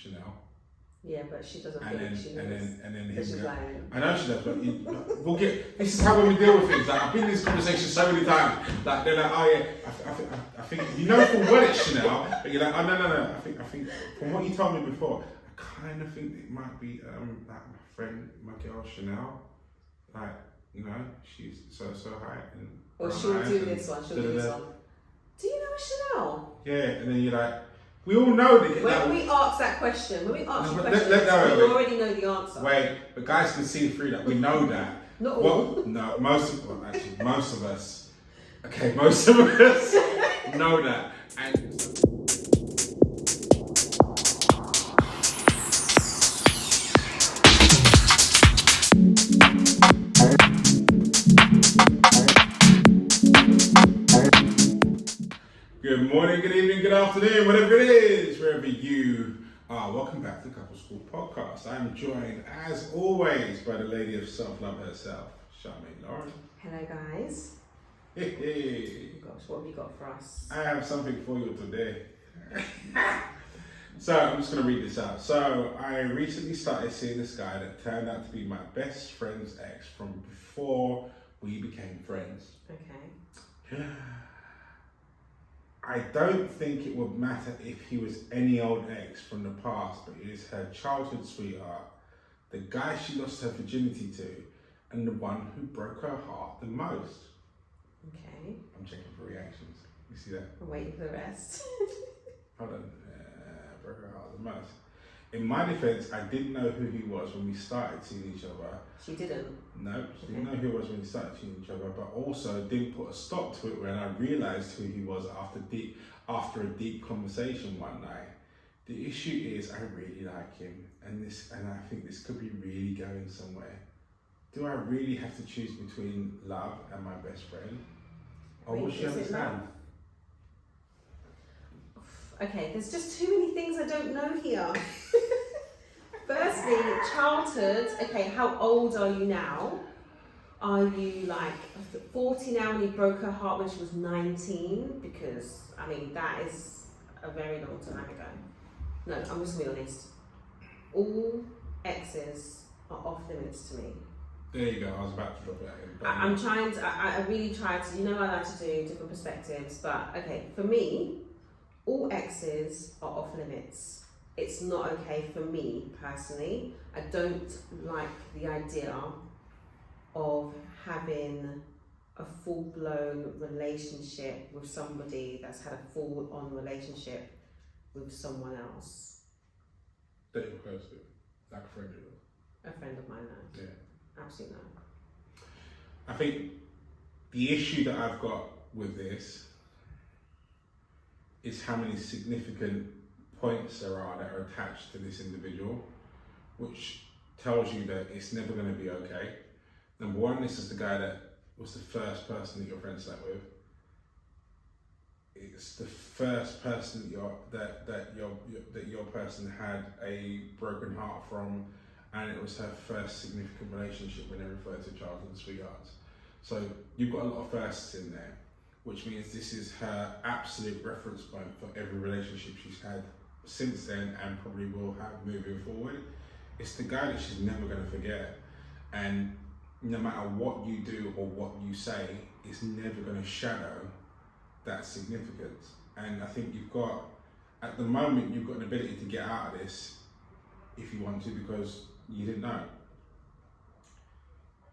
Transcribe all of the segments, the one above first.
Chanel. Yeah, but she doesn't And think then, she and knows. then him She's go, lying. I know she does, but we'll get. This is how when we deal with things. Like I've been in this conversation so many times. Like they're like, oh yeah, I think you know full well it's Chanel, but you're like, oh no. I think from what you told me before, I kind of think it might be like my friend, my girl Chanel. Like she's so high and. Or she'll do this one. She'll do this one. Do you know Chanel? Yeah, and then you're like. We all know that. When we ask that question, we already know the answer. Wait, but guys can see through that. We know that. Not all. No, most of us. Okay, most of us know that. And good morning, good evening, good afternoon, whatever it is, wherever you are. Welcome back to the Couple School Podcast. I'm joined, as always, by the lady of self-love herself, Charmaine Lauren. Hello, guys. Hey. Oh gosh, what have you got for us? I have something for you today. So, I'm just going to read this out. So, I recently started seeing this guy that turned out to be my best friend's ex from before we became friends. Okay. I don't think it would matter if he was any old ex from the past, but it is her childhood sweetheart, the guy she lost her virginity to, and the one who broke her heart the most. Okay. I'm checking for reactions. You see that? I'm waiting for the rest. Hold on. Broke her heart the most. In my defense, I didn't know who he was when we started seeing each other. She didn't? No, she didn't know who he was when we started seeing each other, but also didn't put a stop to it when I realised who he was after a deep conversation one night. The issue is I really like him, and I think this could be really going somewhere. Do I really have to choose between love and my best friend? Or will she understand? Okay, there's just too many things I don't know here. Firstly, childhood. Okay, how old are you now? Are you like 40 now and you broke her heart when she was 19? Because, I mean, that is a very long time ago. No, I'm just going to be honest. All exes are off limits to me. There you go, I was about to drop it in. I'm trying to, I really try to, I like to do different perspectives, but okay, for me, all exes are off limits. It's not okay for me personally. I don't like the idea of having a full-blown relationship with somebody that's had a full-on relationship with someone else. That you're close to, like a friend of yours. A friend of mine, no. Yeah. Absolutely no. I think the issue that I've got with this is how many significant points there are that are attached to this individual, which tells you that it's never going to be okay. Number one, this is the guy that was the first person that your friend slept with. It's the first person that your person had a broken heart from, and it was her first significant relationship when they refer to childhood sweethearts. So you've got a lot of firsts in there, which means this is her absolute reference point for every relationship she's had since then and probably will have moving forward. It's the guy that she's never going to forget, and no matter what you do or what you say, it's never going to shadow that significance. And I think at the moment, you've got an ability to get out of this if you want to, because you didn't know.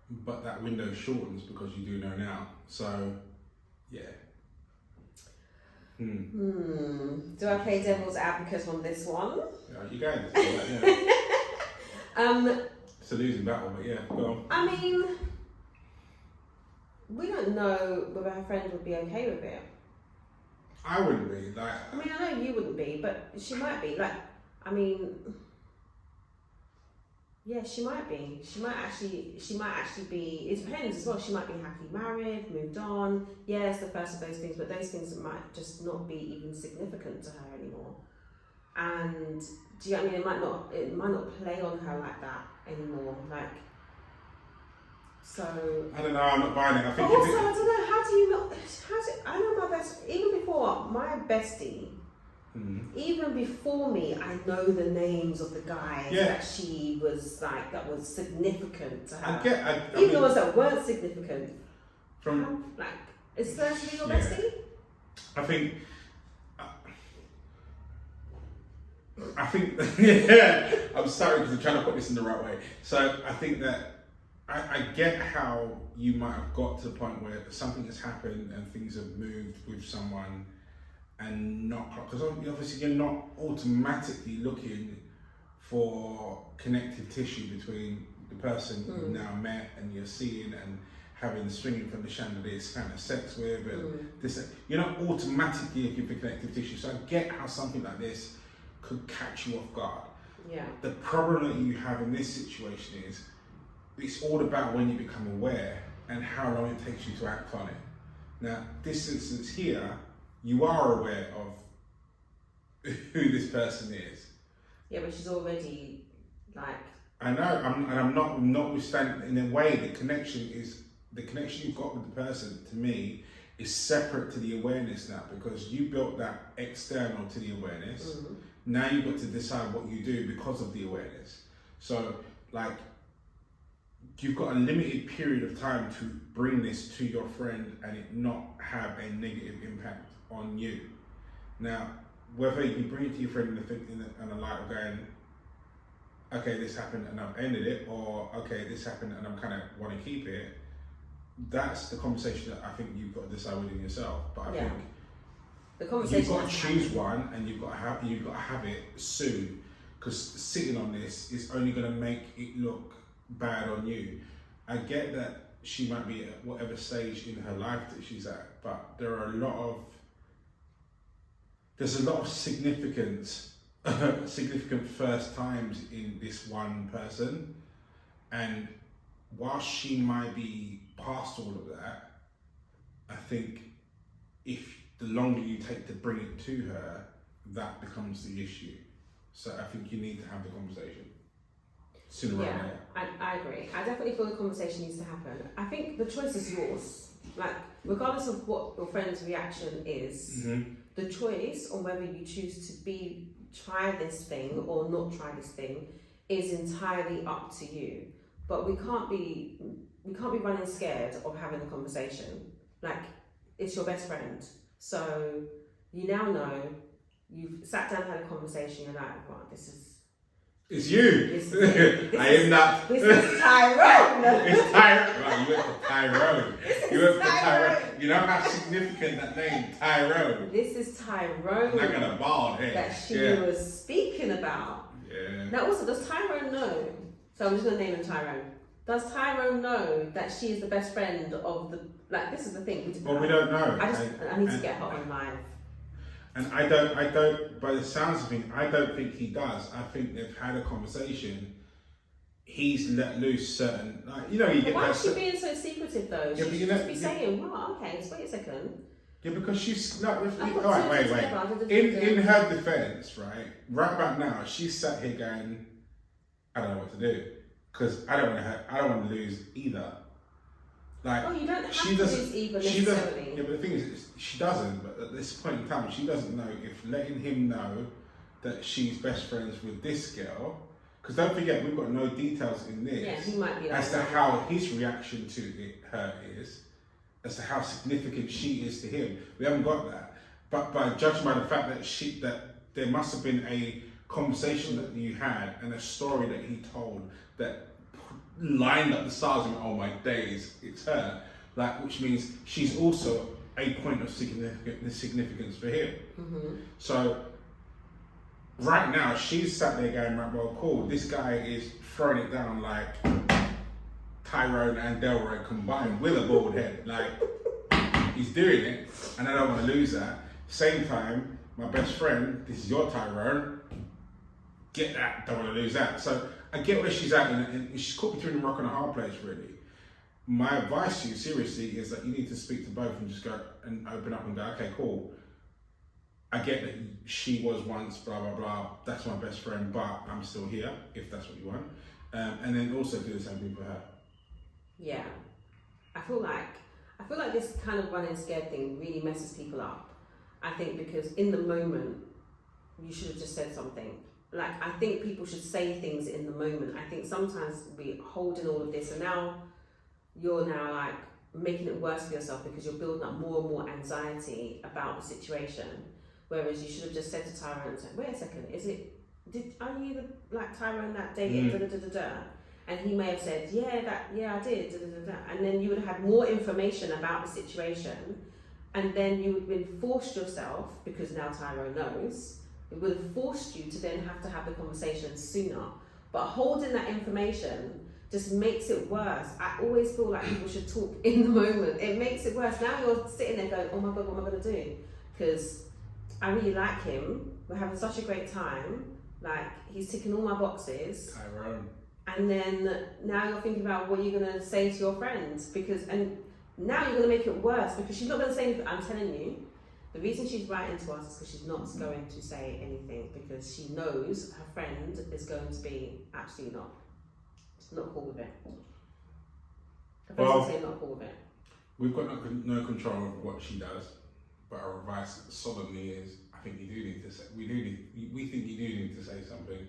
But that window shortens because you do know now. So, yeah. Do I play devil's advocate on this one? Yeah, you can. Yeah. It's a losing battle, but yeah, go on. I mean, we don't know whether her friend would be okay with it. I wouldn't be. I mean, I know you wouldn't be, but she might be. Yeah, she might be. She might actually be. It depends as well. She might be happily married, moved on. Yeah, it's the first of those things, but those things might just not be even significant to her anymore. And do you know what I mean? It might not play on her like that anymore. So. I don't know. I'm not buying it. I think. But also, I don't know. How do you not? I know my best. Even before my bestie, Even before me, I know the names of the guys that she was like, that was significant to her. Even the ones that weren't significant. From like, is that to be your bestie? I think, yeah, I'm sorry because I'm trying to put this in the right way. So I think that I get how you might have got to the point where something has happened and things have moved with someone and not, because obviously you're not automatically looking for connective tissue between the person you've now met and you're seeing and having swinging from the chandeliers kind of sex with and this, you're not automatically looking for connective tissue. So I get how something like this could catch you off guard. Yeah. The problem that you have in this situation is it's all about when you become aware and how long it takes you to act on it. Now, this instance here, you are aware of who this person is. Yeah, but she's already like. I know, I'm not notwithstanding. In a way, the connection you've got with the person, to me, is separate to the awareness now, because you built that external to the awareness. Now you've got to decide what you do because of the awareness. So, like, you've got a limited period of time to bring this to your friend and it not have a negative impact on you. Now, whether you bring it to your friend in a light of going, okay, this happened and I've ended it, or okay, this happened and I'm kind of want to keep it, that's the conversation that I think you've got to decide within yourself. But I think the conversation you've got to choose one, and you've got to have it soon, because sitting on this is only going to make it look bad on you. I get that she might be at whatever stage in her life that she's at, but there's a lot of significant first times in this one person, and whilst she might be past all of that, I think if the longer you take to bring it to her, that becomes the issue. So I think you need to have the conversation sooner rather than later. I agree. I definitely feel the conversation needs to happen. I think the choice is yours. Like, regardless of what your friend's reaction is, the choice on whether you choose to try this thing or not try this thing is entirely up to you. But we can't be running scared of having a conversation. Like, it's your best friend. So you now know, you've sat down and had a conversation, you're like, well, this is... It's you! I am not... This is Tyrone! It's Tyrone! Right, you went for Tyrone. You went for Tyrone. You know how significant that name, Tyrone? This is Tyrone. I got a bald head. That she was speaking about. Yeah. Now also, does Tyrone know? So I'm just going to name him Tyrone. Does Tyrone know that she is the best friend of the... Like, this is the thing. Well, we don't know. I need to get her on live. And I don't, by the sounds of things, I don't think he does. I think they've had a conversation. He's let loose certain, like, you know, you get. Why is she being so secretive though? Yeah, she should just be saying, "Well, okay, just wait a second." Yeah, because she's like, wait. In her defense, right about now, she's sat here going, "I don't know what to do," because I don't want to lose either. Like, you don't have to lose either necessarily. Yeah, but the thing is, she doesn't. But at this point in time, she doesn't know if letting him know that she's best friends with this girl. Because don't forget, we've got no details in this. Yeah, he might be like as to how his reaction to her is, as to how significant she is to him. We haven't got that. But by judging by the fact that there must have been a conversation that you had and a story that he told that lined up the stars and oh my days, it's her. Like, which means she's also a point of significance for him. So right now she's sat there going, right, well, cool, this guy is throwing it down like Tyrone and Delroy combined with a bald head. Like, he's doing it, and I don't want to lose that. Same time, my best friend, this is your Tyrone, get that, don't want to lose that. So I get where she's at, and she's caught between a rock and a hard place, really. My advice to you, seriously, is that you need to speak to both and just go and open up and go, okay, cool. I get that she was once, blah, blah, blah, that's my best friend, but I'm still here, if that's what you want. And then also do the same thing for her. Yeah. I feel like this kind of running scared thing really messes people up. I think because in the moment, you should have just said something. Like, I think people should say things in the moment. I think sometimes we hold in all of this, and now you're now like making it worse for yourself because you're building up more and more anxiety about the situation. Whereas you should have just said to Tyrone, wait a second, are you the like Tyrone that dated da da da da da? And he may have said, yeah, I did, da da da da. And then you would have had more information about the situation, and then you would have been forced yourself, because now Tyrone knows, it would have forced you to then have the conversation sooner. But holding that information just makes it worse. I always feel like people should talk in the moment. It makes it worse. Now you're sitting there going, oh my God, what am I going to do? Because I really like him. We're having such a great time. Like, he's ticking all my boxes. Tyrone. And then now you're thinking about what you're going to say to your friends. And now you're going to make it worse because she's not going to say anything. I'm telling you, the reason she's writing to us is because she's not going to say anything, because she knows her friend is going to be absolutely not cool with it. Her friend's going to say not cool with it. We've got no control of what she does, but our advice solemnly is, I think you do need to say, we think you do need to say something,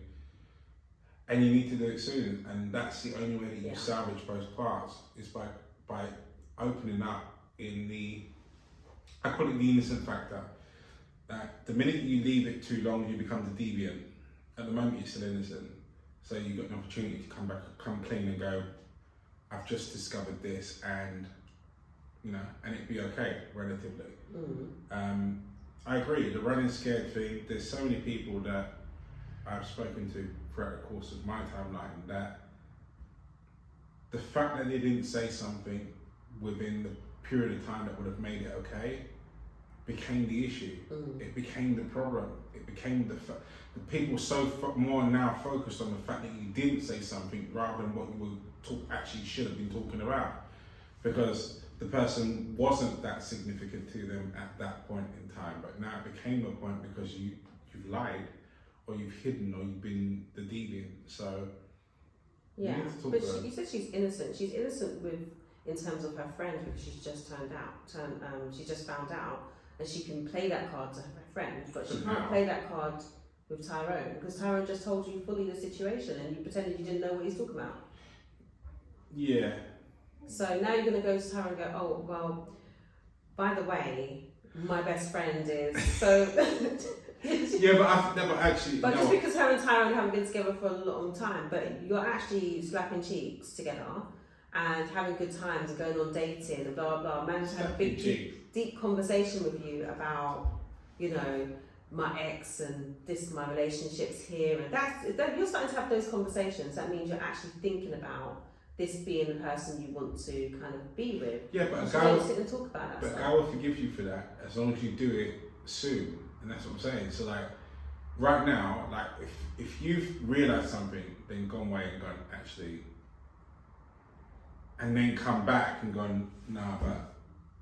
and you need to do it soon, and that's the only way that you salvage both parts, is by opening up in I call it the innocent factor. The minute you leave it too long, you become the deviant. At the moment, you're still innocent. So you've got an opportunity to come clean and go, I've just discovered this, and and it'd be okay, relatively. I agree, the running scared thing, there's so many people that I've spoken to throughout the course of my timeline that the fact that they didn't say something within the period of time that would have made it okay became the issue. It became the problem. It became the people more now focused on the fact that you didn't say something rather than what you actually should have been talking about, because the person wasn't that significant to them at that point in time. But now it became a point because you've lied, or you've hidden, or you've been the deviant. So yeah, but you said she's innocent. She's innocent in terms of her friend, because she's just she just found out, and she can play that card to her friend, but she can't play that card with Tyrone, because Tyrone just told you fully the situation and you pretended you didn't know what he's talking about. Yeah. So now you're going to go to Tyrone and go, oh, well, by the way, my best friend is so... Yeah, but actually... But just because her and Tyrone haven't been together for a long time, but you're actually slapping cheeks together and having good times and going on dating and blah, blah, managed to have a big, deep conversation with you about, my ex and my relationships here. And that you're starting to have those conversations. That means you're actually thinking about this being the person you want to kind of be with. Yeah, but a guy will sit and talk about that. But a guy will forgive you for that as long as you do it soon. And that's what I'm saying. So like right now, like if you've realised something, then gone away and gone, actually, and then come back and gone, nah, but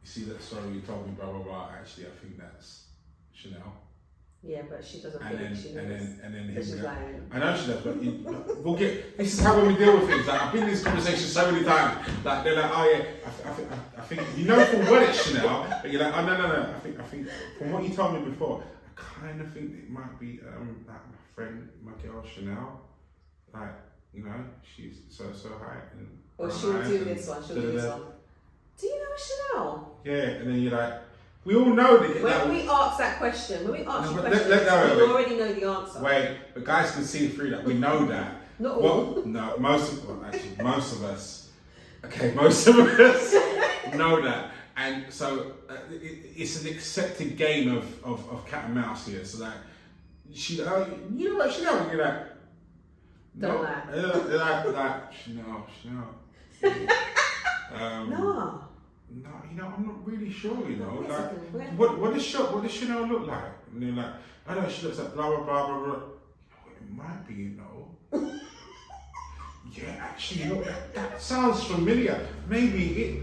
you see that story you told me, blah blah blah, actually I think that's Chanel. Yeah, but she doesn't think she knows. And then she's lying. I know she does, but we'll get. This is how when we deal with things. Like I've been in this conversation so many times. Like they're like, oh yeah, I think full well it's Chanel, but you're like, oh no. I think from what you told me before, I kind of think it might be like my friend, my girl Chanel. Like she's so high and. Or she'll do this one. She'll do this one. Do you know Chanel? Yeah, and then you're like. We all know that. When we ask that question, we already know the answer. Wait, but guys can see through that. We know that. Not all. No, most of us. Okay, most of us know that, and so it's an accepted game of cat and mouse here. So like, you know what, Chanel? You're like, don't lie. Like Chanel. No. No, I'm not really sure. Like, what does Chanel look like? And they're like, I know she looks like blah blah blah blah blah. It might be, Yeah, actually, that sounds familiar. Maybe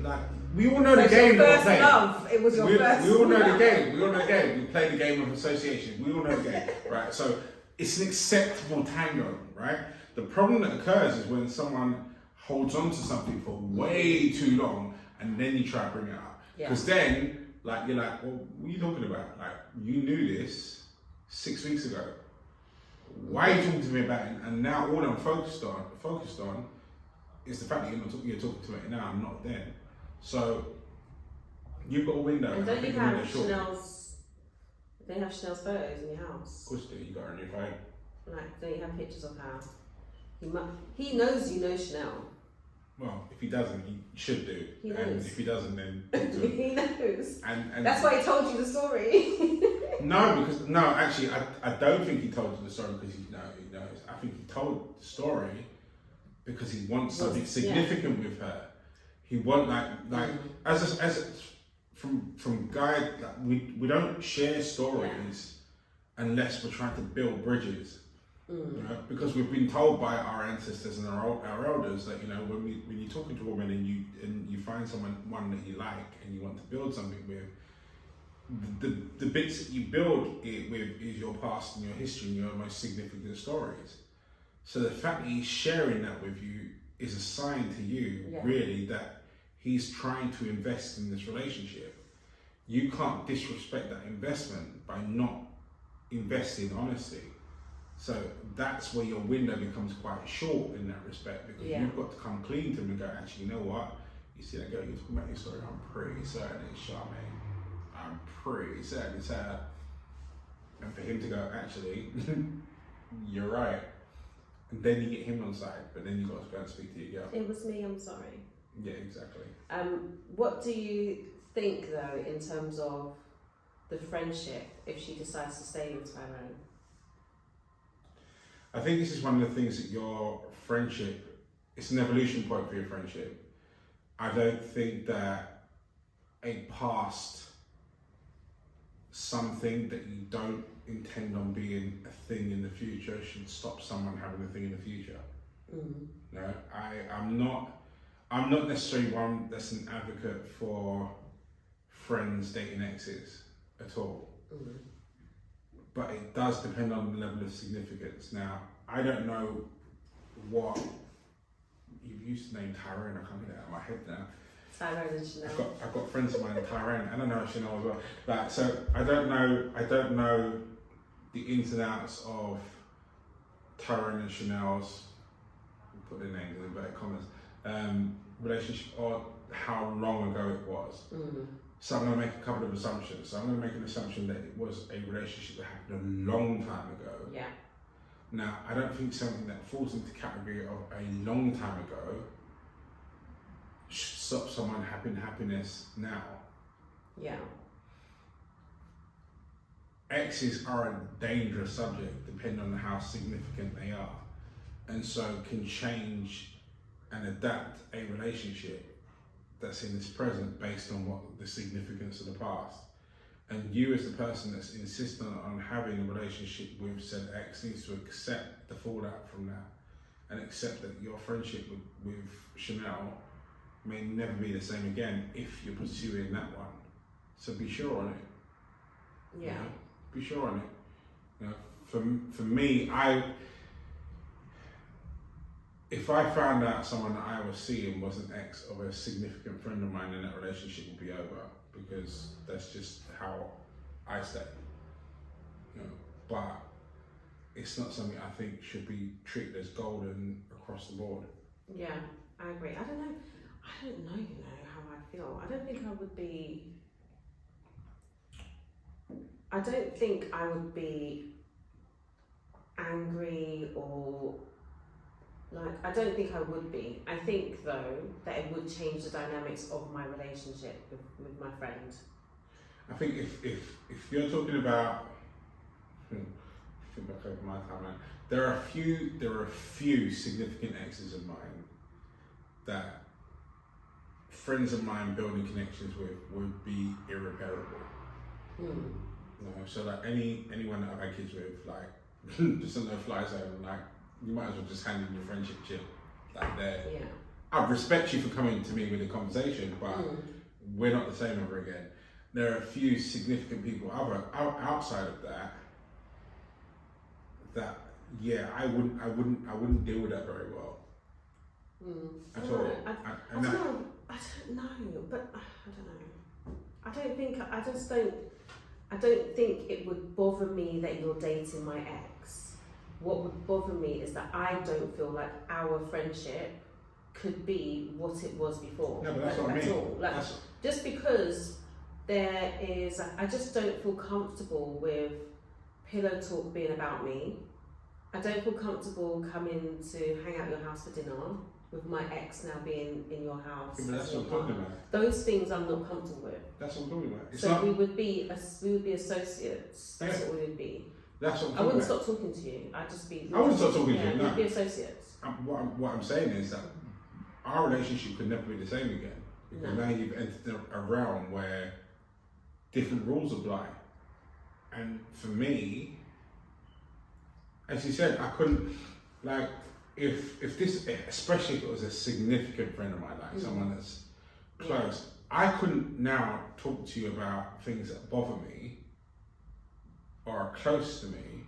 we all know the game. First love. It was your first. We all know the game. We play the game of association. We all know the game, right? So it's an acceptable tango, right? The problem that occurs is when someone holds on to something for way too long. And then you try to bring it up. Because then, you're like, well, what are you talking about? Like, you knew this, 6 weeks ago. Why are you talking to me about it? And now all I'm focused on is the fact that you're talking to me now and not then. So you've got a window. And don't I think you the have window's short. Don't you have Chanel's photos in your house? Of course you do. You got her on your phone. Like, don't you have pictures of her? He knows you know Chanel. Well, if he doesn't, he should do. He knows. And if he doesn't, then talk to him. He knows. And that's why he told you the story. Actually, I don't think he told you the story because he knows. I think he told the story because he wants something significant with her. He want from guy, we don't share stories unless we're trying to build bridges. You know, because we've been told by our ancestors and our elders that, you know, when you're talking to a woman and you find one that you like and you want to build something with, the bits that you build it with is your past and your history and your most significant stories. So the fact that he's sharing that with you is a sign to you, really, that he's trying to invest in this relationship. You can't disrespect that investment by not investing honesty. So that's where your window becomes quite short in that respect, because you've got to come clean to him and go, actually, you know what? You see that girl you're talking about your story, I'm pretty certain it's Charmaine. I'm pretty certain it's her. And for him to go, actually, you're right. And then you get him on side, but then you've got to go and speak to your girl. It was me, I'm sorry. Yeah, exactly. What do you think, though, in terms of the friendship, if she decides to stay with Tyrone? I think this is one of the things that your friendship, it's an evolution point for your friendship. I don't think that a past something that you don't intend on being a thing in the future should stop someone having a thing in the future. No, I'm not necessarily one that's an advocate for friends dating exes at all. But it does depend on the level of significance. Now, I don't know what you've used the name Tyrone. I can't get it out of my head now. Tyrone and Chanel. I've got friends of mine, Tyrone. I don't know Chanel as well. Like, so I don't know the ins and outs of Tyrone and Chanel's, put their names in inverted commas, relationship, or how long ago it was. So I'm going to make a couple of assumptions. So I'm going to make an assumption that it was a relationship that happened a long time ago. Yeah. Now, I don't think something that falls into the category of a long time ago should stop someone having happiness now. Yeah. Exes are a dangerous subject depending on how significant they are, and so can change and adapt a relationship that's in this present based on what the significance of the past. And you, as the person that's insistent on having a relationship with said ex, needs to accept the fallout from that and accept that your friendship with Chanel may never be the same again if you're pursuing that one. So be sure on it. Yeah. You know? Be sure on it. You know, for me, if I found out someone that I was seeing was an ex of a significant friend of mine, then that relationship would be over, because that's just how I stay. You know, but it's not something I think should be treated as golden across the board. Yeah, I agree. I don't know, you know, how I feel. I don't think I would be angry or I don't think I would be. I think, though, that it would change the dynamics of my relationship with my friend. I think if you're talking about, think back over my timeline, there are a few significant exes of mine that friends of mine building connections with would be irreparable. You know, so like anyone that I've had kids with, like just a no-fly zone, like, you might as well just hand in your friendship chip like that. Yeah. I respect you for coming to me with a conversation, but we're not the same ever again. There are a few significant people outside of that I wouldn't deal with that very well. At all. I don't know, but I don't know. I just don't. I don't think it would bother me that you're dating my ex. What would bother me is that I don't feel like our friendship could be what it was before. No, but that's what I mean. All. Like, just because there is, I just don't feel comfortable with pillow talk being about me. I don't feel comfortable coming to hang out at your house for dinner with my ex now being in your house. Yeah, but that's what I'm talking about. Those things I'm not comfortable with. That's what I'm talking about. It's So not, we would be associates. Yeah. That's what we would be. that's what I'm I talking wouldn't about. stop talking to you. I'd just be. I wouldn't stop talking to you, no. We'd be associates. What I'm saying is that our relationship could never be the same again. Because No. now you've entered a realm where different rules apply. And for me, as you said, I couldn't, like, if this, especially if it was a significant friend of mine, like someone that's close, I couldn't now talk to you about things that bother me or are close to me,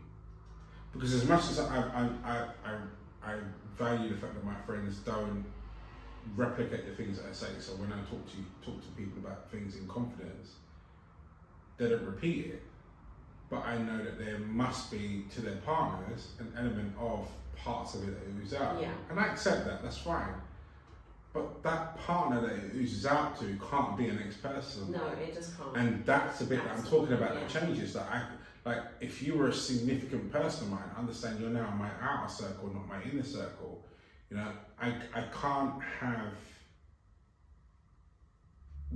because as much as I value the fact that my friends don't replicate the things that I say, so when I talk to people about things in confidence, they don't repeat it. But I know that there must be, to their partners, an element of parts of it that ooze out. Yeah. And I accept that, that's fine. But that partner that it oozes out to can't be an ex-person. No, it just can't. And that's the bit that I'm talking about that Yeah. changes. That like, if you were a significant person of mine, understand you're now in my outer circle, not my inner circle. You know, I can't have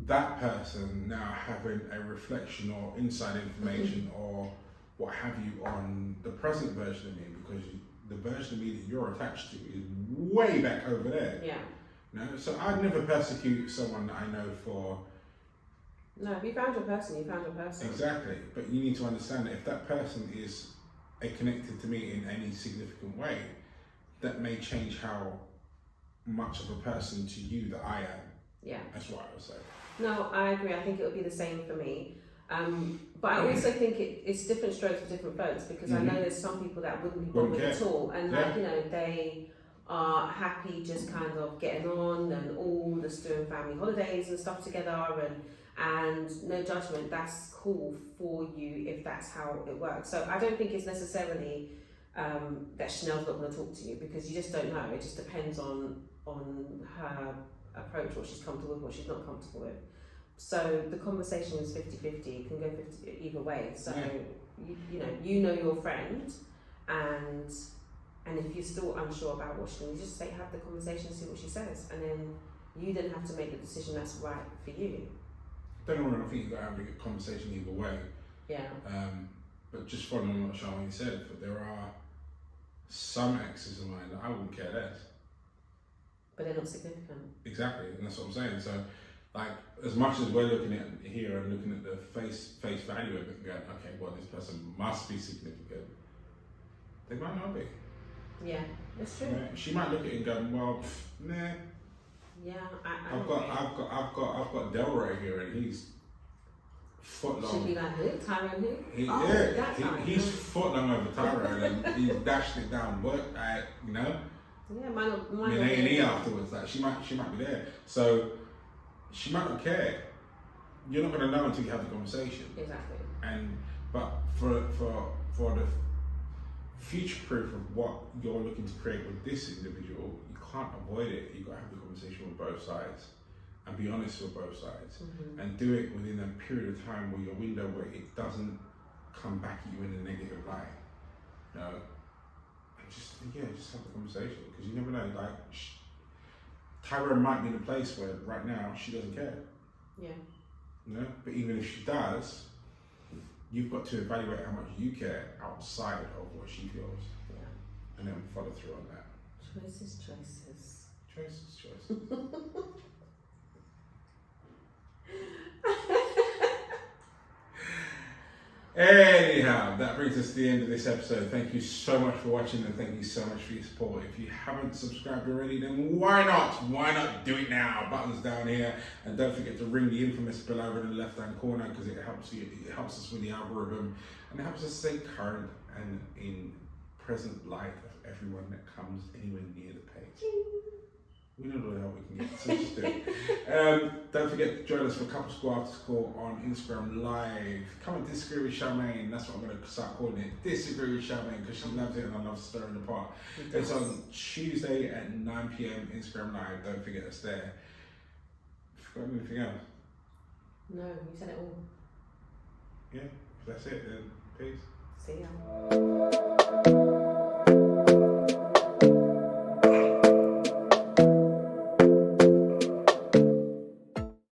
that person now having a reflection or inside information or what have you on the present version of me, because the version of me that you're attached to is way back over there. Yeah. You know? So I'd never persecute someone that I know for... No, if you found your person, you found your person. Exactly. But you need to understand that if that person is connected to me in any significant way, that may change how much of a person to you that I am. Yeah. That's what I would say. No, I agree. I think it would be the same for me. But I also think it's different strokes for different folks, because I know there's some people that wouldn't be bothered at all, and like, you know, they are happy just kind of getting on and all just doing family holidays and stuff together, and no judgment. That's cool for you if that's how it works. So I don't think it's necessarily that Chanel's not going to talk to you, because you just don't know. It just depends on her approach, what she's comfortable with, what she's not comfortable with. So the conversation is 50-50, it can go 50 either way. So you know your friend, and if you're still unsure about what she, you just have the conversation, see what she says, and then you then have to make a decision that's right for you. Don't know, I think you've got to have a conversation either way. Yeah. But just following on what Charlene said, but there are some exes of mine that I wouldn't care less. But they're not significant. Exactly, and that's what I'm saying. So, like, as much as we're looking at here and looking at the face value of it and going, okay, well, this person must be significant, they might not be. Yeah, that's true. Yeah, she might look at it and go, well, nah. Yeah, I've got Delroy here, and he's foot long. Should be like who? Tyrone who? He's foot long over Tyrone, and he's dashed it down. You know. Yeah, mine In A&E afterwards, like she might be there, so she might not care. You're not going to know until you have the conversation. Exactly. But for the future proof of what you're looking to create with this individual, you can't avoid it. You've got to have the conversation with both sides and be honest with both sides, and do it within a period of time where your window where it doesn't come back at you in a negative light. You know. Just have the conversation, because you never know. Like, Tyrone might be in a place where right now she doesn't care. Yeah. You know, but even if she does, you've got to evaluate how much you care outside of what she feels. Yeah. And then follow through on that. Choices. Anyhow, that brings us to the end of this episode. Thank you so much for watching, and thank you so much for your support. If you haven't subscribed already, then why not? Why not do it now? Buttons down here, and don't forget to ring the infamous bell over in the left-hand corner, because it helps us with the algorithm, and it helps us stay current and in present light of everyone that comes anywhere near the page. We need all the help we can get, so let's just do it. Don't forget to join us for Couple School After School on Instagram Live. Come and disagree with Charmaine. That's what I'm going to start calling it. Disagree with Charmaine because she loves it and I love stirring the pot. It's on Tuesday at 9 p.m. Instagram Live. Don't forget us there. Forgot anything else? No, you said it all. Yeah, if that's it then. Peace. See ya.